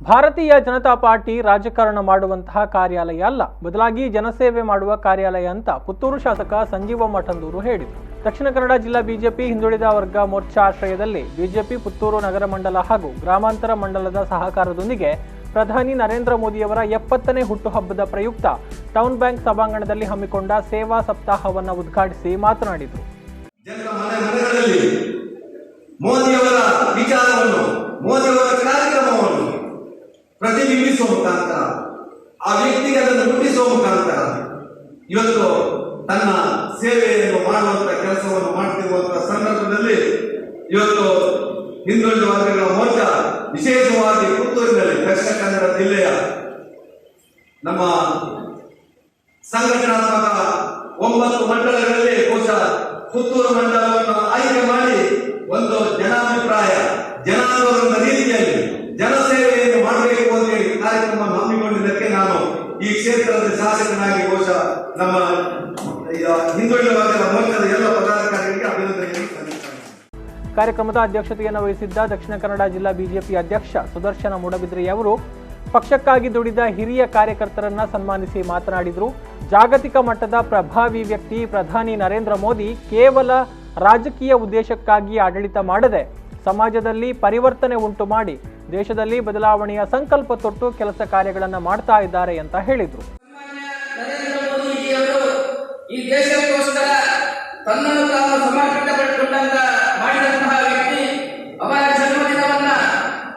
ಭಾರತೀಯ ಜನತಾ ಪಾರ್ಟಿ ರಾಜಕಾರಣ ಮಾಡುವಂತಹ ಕಾರ್ಯಾಲಯ ಅಲ್ಲ, ಬದಲಾಗಿ ಜನಸೇವೆ ಮಾಡುವ ಕಾರ್ಯಾಲಯ ಅಂತ ಪುತ್ತೂರು ಶಾಸಕ ಸಂಜೀವ ಮಠಂದೂರು ಹೇಳಿದರು. ದಕ್ಷಿಣ ಕನ್ನಡ ಜಿಲ್ಲಾ ಬಿಜೆಪಿ ಹಿಂದುಳಿದ ವರ್ಗ ಮೋರ್ಚಾ ಆಶ್ರಯದಲ್ಲಿ ಬಿಜೆಪಿ ಪುತ್ತೂರು ನಗರ ಮಂಡಲ ಹಾಗೂ ಗ್ರಾಮಾಂತರ ಮಂಡಲದ ಸಹಕಾರದೊಂದಿಗೆ ಪ್ರಧಾನಿ ನರೇಂದ್ರ ಮೋದಿಯವರ 70ನೇ ಹುಟ್ಟುಹಬ್ಬದ ಪ್ರಯುಕ್ತ ಟೌನ್ ಬ್ಯಾಂಕ್ ಸಭಾಂಗಣದಲ್ಲಿ ಹಮ್ಮಿಕೊಂಡ ಸೇವಾ ಸಪ್ತಾಹವನ್ನು ಉದ್ಘಾಟಿಸಿ ಮಾತನಾಡಿದರು. ಮೋದಿಯವರ ವಿಚಾರವನ್ನು, ಮೋದಿಯವರ ಕಾರ್ಯಕ್ರಮವನ್ನು ಪ್ರತಿಬಿಂಬಿಸುವ ಮುಖಾಂತರ, ಆ ವ್ಯಕ್ತಿಗೆ ಅದನ್ನು ಮುಟ್ಟಿಸುವ ಮುಖಾಂತರ ಇವತ್ತು ತನ್ನ ಸೇವೆಯನ್ನು ಮಾಡುವಂತಹ ಕೆಲಸವನ್ನು ಮಾಡುತ್ತಿರುವಂತಹ ಸಂದರ್ಭದಲ್ಲಿ ಇವತ್ತು ಹಿಂದುಳಿದ ವರ್ಗಗಳ ಮೋರ್ಚಾ ವಿಶೇಷವಾಗಿ ಪುತ್ತೂರಿನಲ್ಲಿ ದಕ್ಷಿಣ ಕನ್ನಡ ಜಿಲ್ಲೆಯ ನಮ್ಮ ಸಂಘಟನಾತ್ಮಕ 9 ಮಂಡಲಗಳಲ್ಲಿ ಬಹುಶಃ ಪುತ್ತೂರು ಮಂಡಲವನ್ನು ಆಯ್ಕೆ ಮಾಡಿ ಒಂದು ಜನಾಭಿಪ್ರಾಯ, ಜನಾಂದೋಲನದ ರೀತಿಯಲ್ಲಿ ಜನಸೇವೆಯನ್ನು ಮಾಡಬೇಕು ಅಂತ ಹೇಳಿ ಕಾರ್ಯಕ್ರಮವನ್ನು ಹಮ್ಮಿಕೊಂಡಿದ್ದಕ್ಕೆ ನಾನು ಈ ಕ್ಷೇತ್ರದ ಶಾಸಕನಾಗಿ ಬಹುಶಃ ನಮ್ಮ ಹಿಂದುಳಿದ ವರ್ಗದ ಮೋರ್ಚಾದ ಎಲ್ಲ ಪದಾಧಿಕಾರಿಗಳಿಗೆ ಅಭಿನಂದನೆ ಸಲ್ಲಿಸುತ್ತೇನೆ. ಕಾರ್ಯಕ್ರಮದ ಅಧ್ಯಕ್ಷತೆಯನ್ನು ವಹಿಸಿದ್ದ ದಕ್ಷಿಣ ಕನ್ನಡ ಜಿಲ್ಲಾ ಬಿಜೆಪಿ ಅಧ್ಯಕ್ಷ ಸುದರ್ಶನ ಮೂಡಬಿದ್ರಿ ಅವರು ಪಕ್ಷಕ್ಕಾಗಿ ದುಡಿದ ಹಿರಿಯ ಕಾರ್ಯಕರ್ತರನ್ನ ಸನ್ಮಾನಿಸಿ ಮಾತನಾಡಿದರು. ಜಾಗತಿಕ ಮಟ್ಟದ ಪ್ರಭಾವಿ ವ್ಯಕ್ತಿ ಪ್ರಧಾನಿ ನರೇಂದ್ರ ಮೋದಿ ಕೇವಲ ರಾಜಕೀಯ ಉದ್ದೇಶಕ್ಕಾಗಿ ಆಡಳಿತ ಮಾಡದೆ ಸಮಾಜದಲ್ಲಿ ಪರಿವರ್ತನೆ ಉಂಟು ಮಾಡಿ ದೇಶದಲ್ಲಿ ಬದಲಾವಣೆಯ ಸಂಕಲ್ಪ ತೊಟ್ಟು ಕೆಲಸ ಕಾರ್ಯಗಳನ್ನು ಮಾಡ್ತಾ ಇದ್ದಾರೆ ಅಂತ ಹೇಳಿದರು. ಈ ದೇಶಕ್ಕೋಸ್ಕರ ತನ್ನನ್ನು ತಾನು ಸಮರ್ಪಿತಪಟ್ಟುಕೊಂಡಂತ ಮಾಡಿದಂತಹ ವ್ಯಕ್ತಿ, ಅವರ ಜನ್ಮದಿನವನ್ನ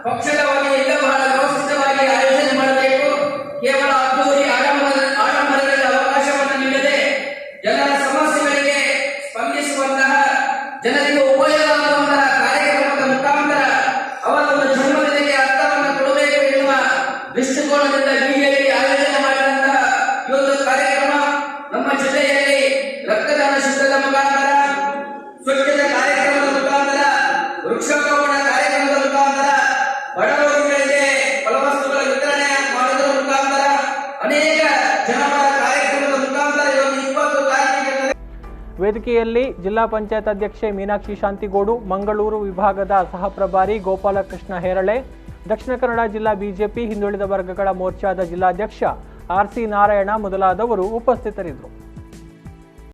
ಪಕ್ಷದ ವತಿಯಿಂದ ಬಹಳ ವ್ಯವಸ್ಥಿತವಾಗಿ ಆಯೋಜನೆ ಮಾಡಬೇಕು. ಕೇವಲ ಅದ್ದೂರಿ ಆಡಂಬರದಲ್ಲಿ ಅವಕಾಶವನ್ನು ನೀಡದೆ ಜನರ ಸಮಸ್ಯೆಗಳಿಗೆ ಸ್ಪಂದಿಸುವಂತಹ, ಜನರಿಗೆ ಉಪಯೋಗವಾಗುವಂತಹ ಕಾರ್ಯಕ್ರಮದ ಮುಖಾಂತರ ಅವರ ಒಂದು ಜನ್ಮದಿನಕ್ಕೆ ಅರ್ಥವನ್ನು ಕೊಡಬೇಕು ಎನ್ನುವ ದೃಷ್ಟಿಕೋನದಿಂದ ಬಿಜೆಪಿ ಆಯೋಜನೆ ಮಾಡಿದಂತಹ ಈ ಒಂದು ಕಾರ್ಯಕ್ರಮ ನಮ್ಮ ಜಿಲ್ಲೆಯಲ್ಲಿ ರಕ್ತದಾನ ಶಿಬಿರದ ಮುಖಾಂತರ, ಸ್ವಚ್ಛತೆ ಕಾರ್ಯಕ್ರಮದ ಮುಖಾಂತರ, ವೃಕ್ಷಾರೋಪಣ ಕಾರ್ಯಕ್ರಮದ ಮುಖಾಂತರ, ಬಡ ರೋಗಿಗಳಿಗೆ ಫಲವಸ್ತುಗಳ ವಿತರಣೆ ಮಾಡುವುದರ ಮುಖಾಂತರ, ಅನೇಕ ಜನಪರ ಕಾರ್ಯಕ್ರಮದ ಮುಖಾಂತರ ಇವತ್ತು 20 ಕಾರ್ಯಕ್ರಮ. ವೇದಿಕೆಯಲ್ಲಿ ಜಿಲ್ಲಾ ಪಂಚಾಯತ್ ಅಧ್ಯಕ್ಷೆ ಮೀನಾಕ್ಷಿ ಶಾಂತಿಗೋಡು, ಮಂಗಳೂರು ವಿಭಾಗದ ಸಹ ಪ್ರಭಾರಿ ಗೋಪಾಲಕೃಷ್ಣ ಹೇರಳೆ, ದಕ್ಷಿಣ ಕನ್ನಡ ಜಿಲ್ಲಾ ಬಿಜೆಪಿ ಹಿಂದುಳಿದ ವರ್ಗಗಳ ಮೋರ್ಚಾದ ಜಿಲ್ಲಾಧ್ಯಕ್ಷ ಆರ್ ಸಿ ನಾರಾಯಣ ಮೊದಲಾದವರು ಉಪಸ್ಥಿತರಿದ್ದರು.